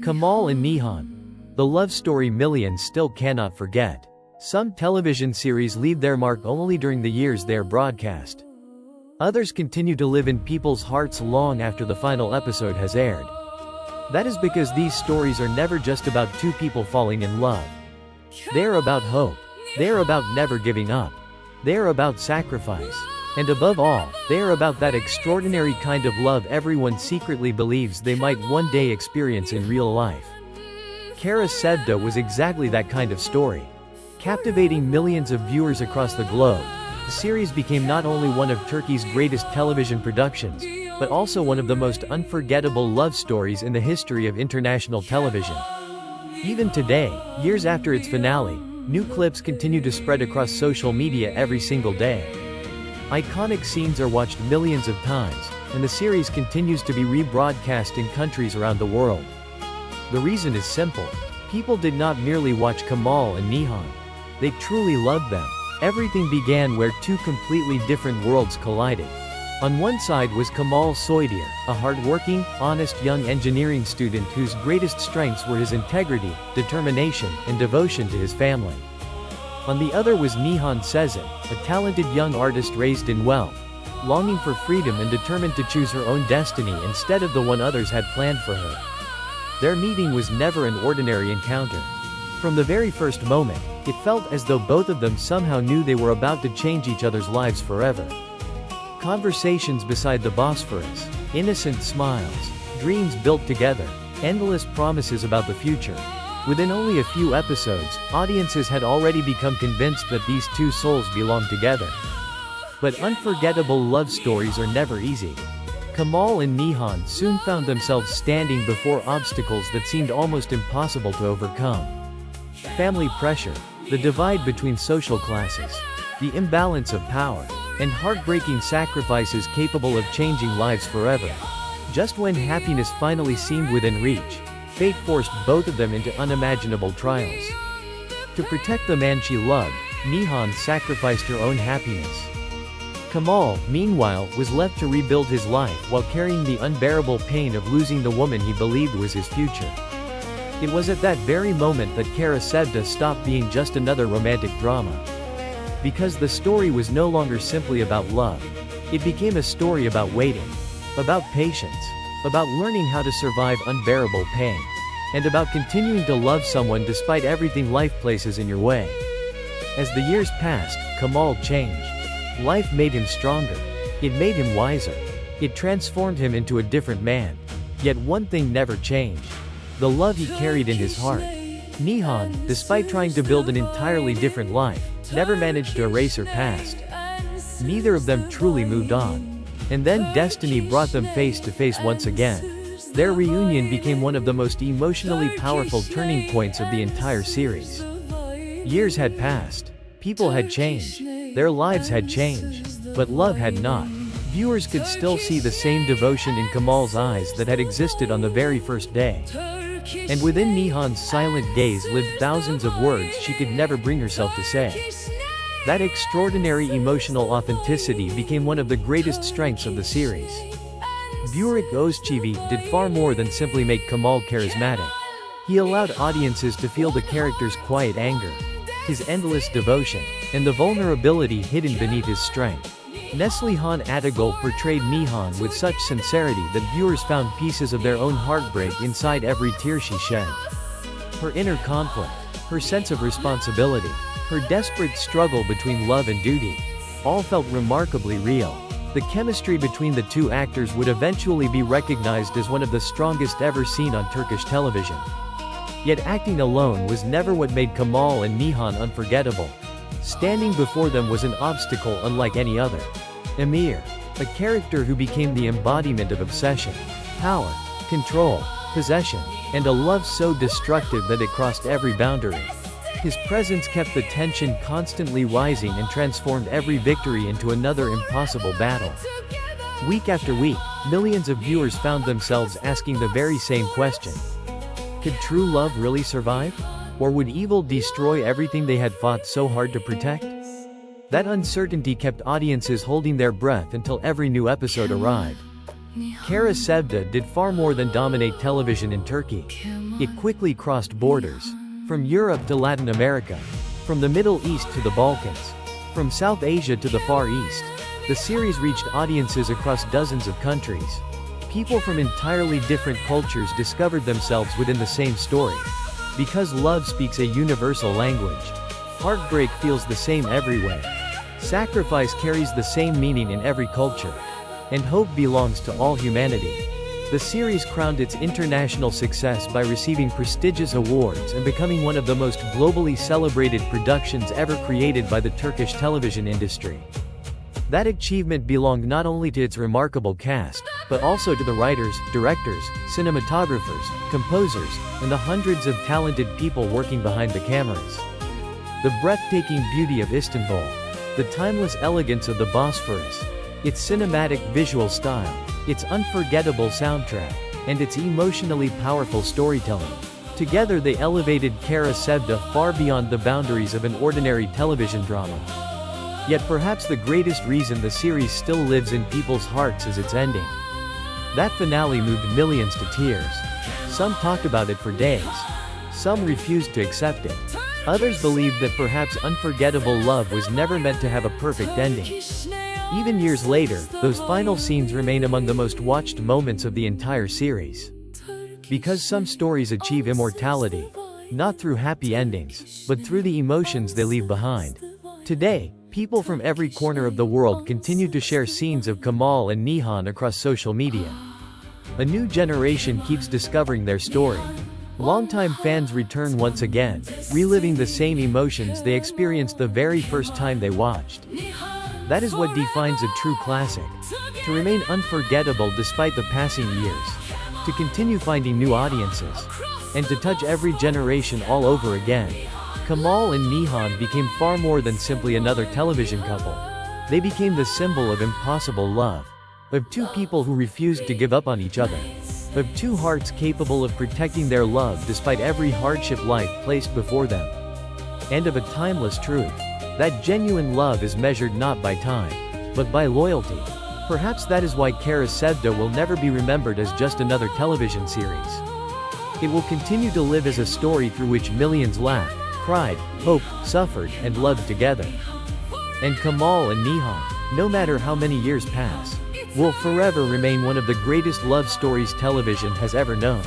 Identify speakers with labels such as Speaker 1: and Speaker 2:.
Speaker 1: Kemal and Nihan. The love story millions still cannot forget. Some television series leave their mark only during the years they are broadcast. Others continue to live in people's hearts long after the final episode has aired. That is because these stories are never just about two people falling in love. They are about hope. They are about never giving up. They are about sacrifice. And above all, they are about that extraordinary kind of love everyone secretly believes they might one day experience in real life. Sevda was exactly that kind of story. Captivating millions of viewers across the globe, the series became not only one of Turkey's greatest television productions, but also one of the most unforgettable love stories in the history of international television. Even today, years after its finale, new clips continue to spread across social media every single day. Iconic scenes are watched millions of times, and the series continues to be rebroadcast in countries around the world. The reason is simple. People did not merely watch Kemal and Nihan. They truly loved them. Everything began where two completely different worlds collided. On one side was Kemal Soydir, a hard-working, honest young engineering student whose greatest strengths were his integrity, determination, and devotion to his family. On the other was Nihan Sezen, a talented young artist raised in wealth, longing for freedom and determined to choose her own destiny instead of the one others had planned for her. Their meeting was never an ordinary encounter. From the very first moment, it felt as though both of them somehow knew they were about to change each other's lives forever. Conversations beside the Bosphorus, innocent smiles, dreams built together, endless promises about the future. Within only a few episodes, audiences had already become convinced that these two souls belonged together. But unforgettable love stories are never easy. Kemal and Nihan soon found themselves standing before obstacles that seemed almost impossible to overcome. Family pressure, the divide between social classes, the imbalance of power, and heartbreaking sacrifices capable of changing lives forever. Just when happiness finally seemed within reach, fate forced both of them into unimaginable trials. To protect the man she loved, Nihan sacrificed her own happiness. Kemal, meanwhile, was left to rebuild his life while carrying the unbearable pain of losing the woman he believed was his future. It was at that very moment that Sevda stopped being just another romantic drama. Because the story was no longer simply about love. It became a story about waiting, about patience, about learning how to survive unbearable pain, and about continuing to love someone despite everything life places in your way. As the years passed, Kemal changed. Life made him stronger. It made him wiser. It transformed him into a different man. Yet one thing never changed. The love he carried in his heart. Nihan, despite trying to build an entirely different life, never managed to erase her past. Neither of them truly moved on. And then destiny brought them face to face once again. Their reunion became one of the most emotionally powerful turning points of the entire series. Years had passed. People had changed. Their lives had changed. But love had not. Viewers could still see the same devotion in Kemal's eyes that had existed on the very first day. And within Nihan's silent gaze lived thousands of words she could never bring herself to say. That extraordinary emotional authenticity became one of the greatest strengths of the series. Burak Özçivit did far more than simply make Kemal charismatic. He allowed audiences to feel the character's quiet anger, his endless devotion, and the vulnerability hidden beneath his strength. Neslihan portrayed Nihan with such sincerity that viewers found pieces of their own heartbreak inside every tear she shed. Her inner conflict, her sense of responsibility, her desperate struggle between love and duty, all felt remarkably real. The chemistry between the two actors would eventually be recognized as one of the strongest ever seen on Turkish television. Yet acting alone was never what made Kemal and Nihan unforgettable. Standing before them was an obstacle unlike any other. Emir, a character who became the embodiment of obsession, power, control, possession, and a love so destructive that it crossed every boundary. His presence kept the tension constantly rising and transformed every victory into another impossible battle. Week after week, millions of viewers found themselves asking the very same question. Could true love really survive? Or would evil destroy everything they had fought so hard to protect? That uncertainty kept audiences holding their breath until every new episode arrived. Kara Sevda did far more than dominate television in Turkey. It quickly crossed borders. From Europe to Latin America. From the Middle East to the Balkans. From South Asia to the Far East. The series reached audiences across dozens of countries. People from entirely different cultures discovered themselves within the same story. Because love speaks a universal language. Heartbreak feels the same everywhere. Sacrifice carries the same meaning in every culture. And hope belongs to all humanity. The series crowned its international success by receiving prestigious awards and becoming one of the most globally celebrated productions ever created by the Turkish television industry. That achievement belonged not only to its remarkable cast, but also to the writers, directors, cinematographers, composers, and the hundreds of talented people working behind the cameras. The breathtaking beauty of Istanbul. The timeless elegance of the Bosphorus. Its cinematic visual style. Its unforgettable soundtrack. And its emotionally powerful storytelling. Together they elevated Kara Sevda far beyond the boundaries of an ordinary television drama. Yet perhaps the greatest reason the series still lives in people's hearts is its ending. That finale moved millions to tears. Some talked about it for days. Some refused to accept it. Others believed that perhaps unforgettable love was never meant to have a perfect ending. Even years later, those final scenes remain among the most watched moments of the entire series. Because some stories achieve immortality, not through happy endings, but through the emotions they leave behind. Today, people from every corner of the world continue to share scenes of Kemal and Nihan across social media. A new generation keeps discovering their story. Longtime fans return once again, reliving the same emotions they experienced the very first time they watched. That is what defines a true classic. To remain unforgettable despite the passing years. To continue finding new audiences. And to touch every generation all over again. Kemal and Nihan became far more than simply another television couple. They became the symbol of impossible love. Of two people who refused to give up on each other. Of two hearts capable of protecting their love despite every hardship life placed before them. And of a timeless truth. That genuine love is measured not by time, but by loyalty. Perhaps that is why Kara Sevda will never be remembered as just another television series. It will continue to live as a story through which millions laughed, cried, hoped, suffered, and loved together. And Kemal and Nihan, no matter how many years pass, will forever remain one of the greatest love stories television has ever known.